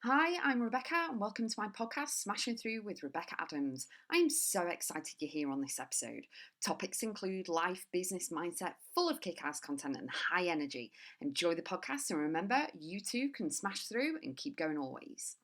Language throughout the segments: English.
Hi, I'm Rebecca, and welcome to my podcast, Smashing Through with Rebecca.x. I am so excited you're here on this episode. Topics include life, business, mindset, full of kick-ass content and high energy. Enjoy the podcast, and remember, you too can smash through and keep going always.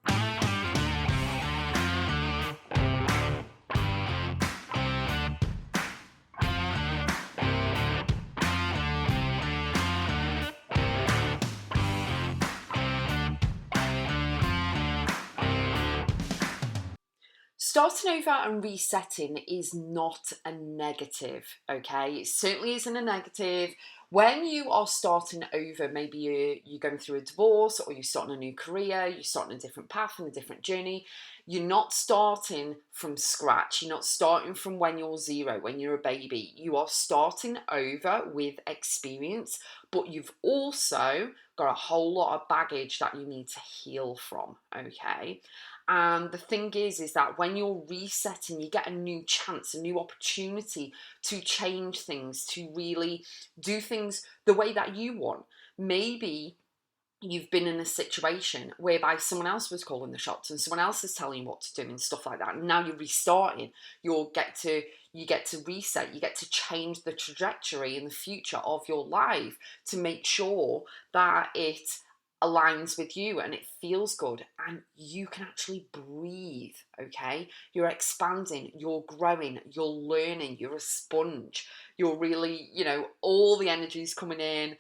Starting over and resetting is not a negative, okay? It certainly isn't a negative. When you are starting over, maybe you're going through a divorce or you're starting a new career, you're starting a different path and a different journey. You're not starting from scratch. You're not starting from when you're zero, when you're a baby. You are starting over with experience, but you've also got a whole lot of baggage that you need to heal from, okay? And the thing is that when you're resetting, you get a new chance, a new opportunity to change things, to really do things the way that you want. Maybe you've been in a situation whereby someone else was calling the shots and someone else is telling you what to do and stuff like that. And now you're restarting. You get to reset. You get to change the trajectory in the future of your life to make sure that it aligns with you and it feels good and you can actually breathe. Okay, you're expanding, you're growing, you're learning, you're a sponge. You're really, all the energy is coming in.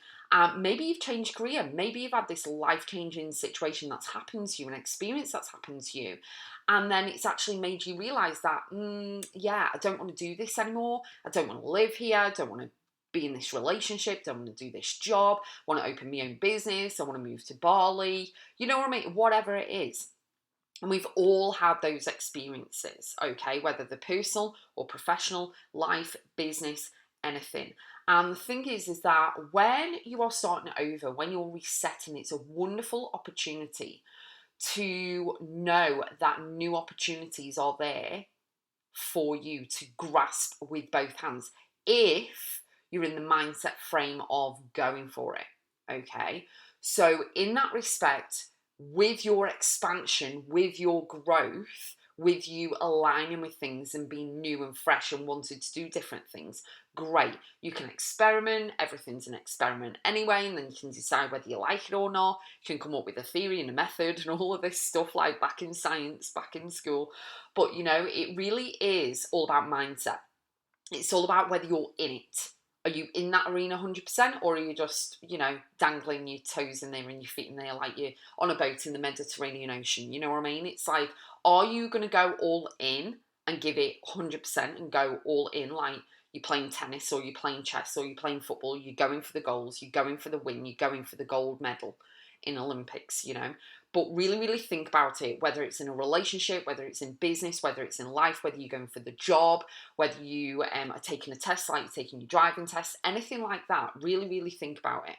Maybe you've changed career. Maybe you've had this life-changing situation that's happened to you, an experience that's happened to you. And then it's actually made you realise that, I don't want to do this anymore. I don't want to live here. I don't want to be in this relationship. I don't want to do this job. I want to open my own business. I want to move to Bali. You know what I mean? Whatever it is. And we've all had those experiences, okay? Whether they're personal or professional, life, business, anything. And the thing is that when you are starting over, when you're resetting, it's a wonderful opportunity to know that new opportunities are there for you to grasp with both hands if you're in the mindset frame of going for it, okay? So in that respect, with your expansion, with your growth, with you aligning with things and being new and fresh and wanting to do different things, great. You can experiment. Everything's an experiment anyway, and then you can decide whether you like it or not. You can come up with a theory and a method and all of this stuff like back in science, back in school. But, it really is all about mindset. It's all about whether you're in it. Are you in that arena 100%, or are you just, dangling your toes in there and your feet in there like you're on a boat in the Mediterranean Ocean? You know what I mean? It's like, are you going to go all in and give it 100% and go all in like you're playing tennis or you're playing chess or you're playing football? You're going for the goals, you're going for the win, you're going for the gold medal in Olympics, But really, really think about it, whether it's in a relationship, whether it's in business, whether it's in life, whether you're going for the job, whether you are taking a test like you're taking your driving test, anything like that. Really, really think about it.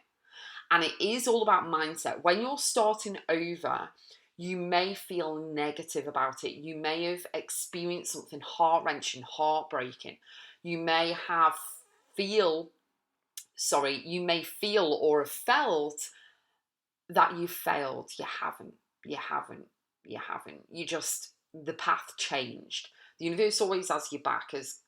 And it is all about mindset. When you're starting over, you may feel negative about it. You may have experienced something heart-wrenching, heartbreaking. You may feel or have felt that you failed. You haven't. The path changed. The universe always has your back, as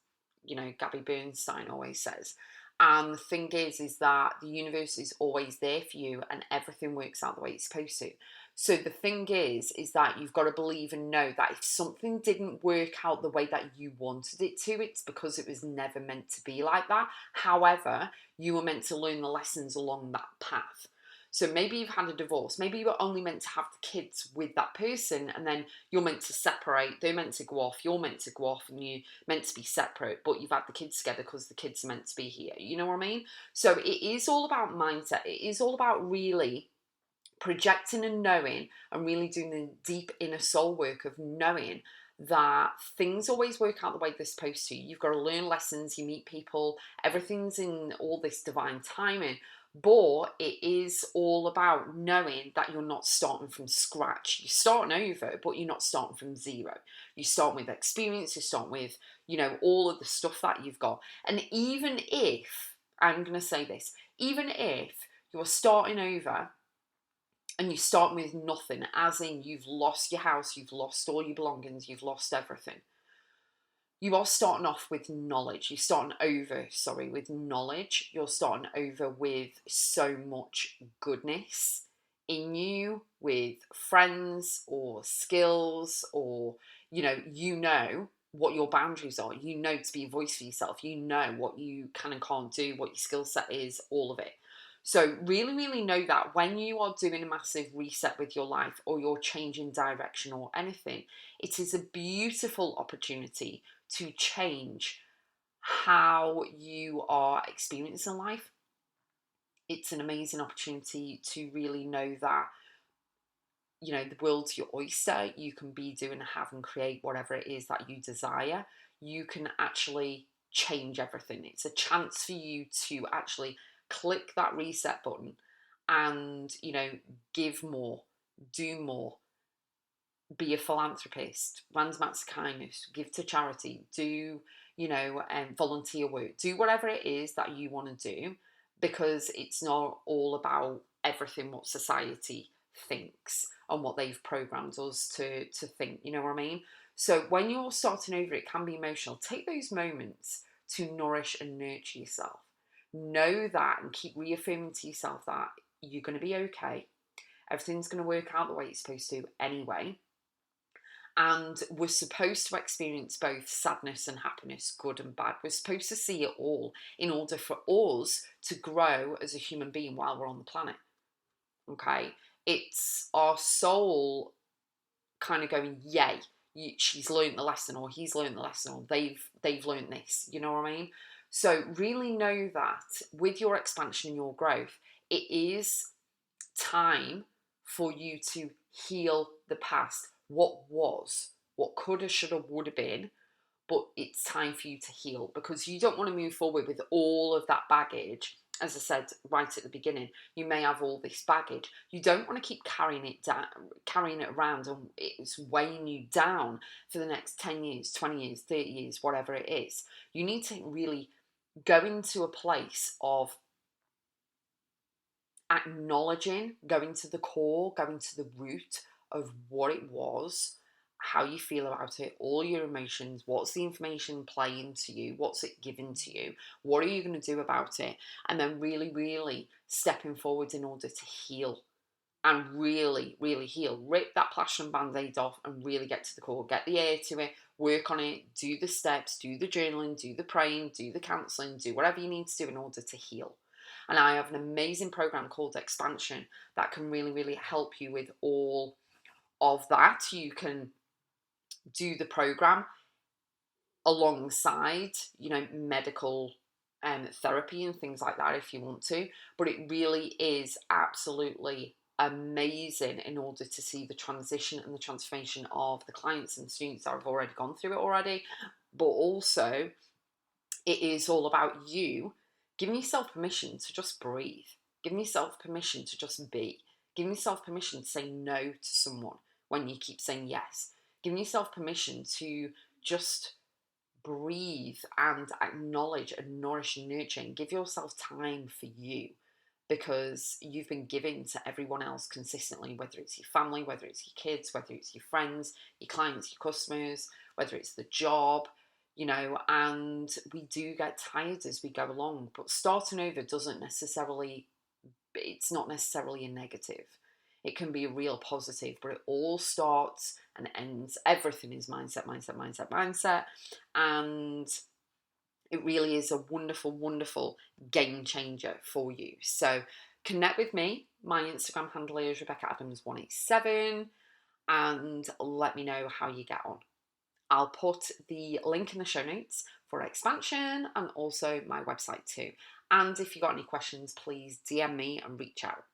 Gabby Bernstein always says. And the thing is that the universe is always there for you and everything works out the way it's supposed to. So the thing is that you've got to believe and know that if something didn't work out the way that you wanted it to, it's because it was never meant to be like that. However, you were meant to learn the lessons along that path. So maybe you've had a divorce. Maybe you were only meant to have the kids with that person and then you're meant to separate. They're meant to go off. You're meant to go off and you're meant to be separate. But you've had the kids together because the kids are meant to be here. You know what I mean? So it is all about mindset. It is all about really projecting and knowing and really doing the deep inner soul work of knowing that things always work out the way they're supposed to. You've got to learn lessons, you meet people, everything's in all this divine timing. But it is all about knowing that you're not starting from scratch. You're starting over, but you're not starting from zero. You start with experience, you start with, all of the stuff that you've got. And even if, I'm going to say this, even if you're starting over and you're starting with nothing, as in you've lost your house, you've lost all your belongings, you've lost everything. You are starting off with knowledge. You're starting over, with knowledge. You're starting over with so much goodness in you, with friends or skills, or you know what your boundaries are. You know to be a voice for yourself. You know what you can and can't do, what your skill set is, all of it. So really, really know that when you are doing a massive reset with your life, or you're changing direction or anything, it is a beautiful opportunity to change how you are experiencing life. It's an amazing opportunity to really know that, the world's your oyster. You can be, do, and have and create whatever it is that you desire. You can actually change everything. It's a chance for you to actually click that reset button and, give more, do more, be a philanthropist, random acts of kindness, give to charity, do, volunteer work, do whatever it is that you want to do, because it's not all about everything what society thinks and what they've programmed us to think, you know what I mean? So when you're starting over, it can be emotional. Take those moments to nourish and nurture yourself. Know that and keep reaffirming to yourself that you're going to be okay. Everything's going to work out the way it's supposed to anyway. And we're supposed to experience both sadness and happiness, good and bad. We're supposed to see it all in order for us to grow as a human being while we're on the planet. Okay? It's our soul kind of going, yay, she's learned the lesson, or he's learned the lesson, or they've learned this. You know what I mean? So really know that with your expansion and your growth, it is time for you to heal the past. What was, what could have, should have, would have been, but it's time for you to heal, because you don't want to move forward with all of that baggage. As I said right at the beginning, you may have all this baggage. You don't want to keep carrying it around, and it's weighing you down for the next 10 years, 20 years, 30 years, whatever it is. You need to really go into a place of acknowledging, going to the core, going to the root of what it was, how you feel about it, all your emotions, what's the information playing to you, what's it giving to you, what are you going to do about it, and then really, really stepping forward in order to heal. And really, really heal. Rip that plaster and band-aid off and really get to the core. Get the air to it, work on it, do the steps, do the journaling, do the praying, do the counselling, do whatever you need to do in order to heal. And I have an amazing program called Expansion that can really, really help you with all of that. You can do the program alongside, medical therapy and things like that if you want to. But it really is absolutely amazing in order to see the transition and the transformation of the clients and students that have already gone through it already. But also, it is all about you giving yourself permission to just breathe, giving yourself permission to just be, giving yourself permission to say no to someone when you keep saying yes, giving yourself permission to just breathe and acknowledge and nourish and nurture, and give yourself time for you, because you've been giving to everyone else consistently, whether it's your family, whether it's your kids, whether it's your friends, your clients, your customers, whether it's the job, and we do get tired as we go along. But starting over it's not necessarily a negative. It can be a real positive, but it all starts and ends. Everything is mindset, mindset, mindset, mindset. And it really is a wonderful, wonderful game changer for you. So connect with me. My Instagram handle is Rebecca.x, and let me know how you get on. I'll put the link in the show notes for Expansion and also my website too. And if you've got any questions, please DM me and reach out.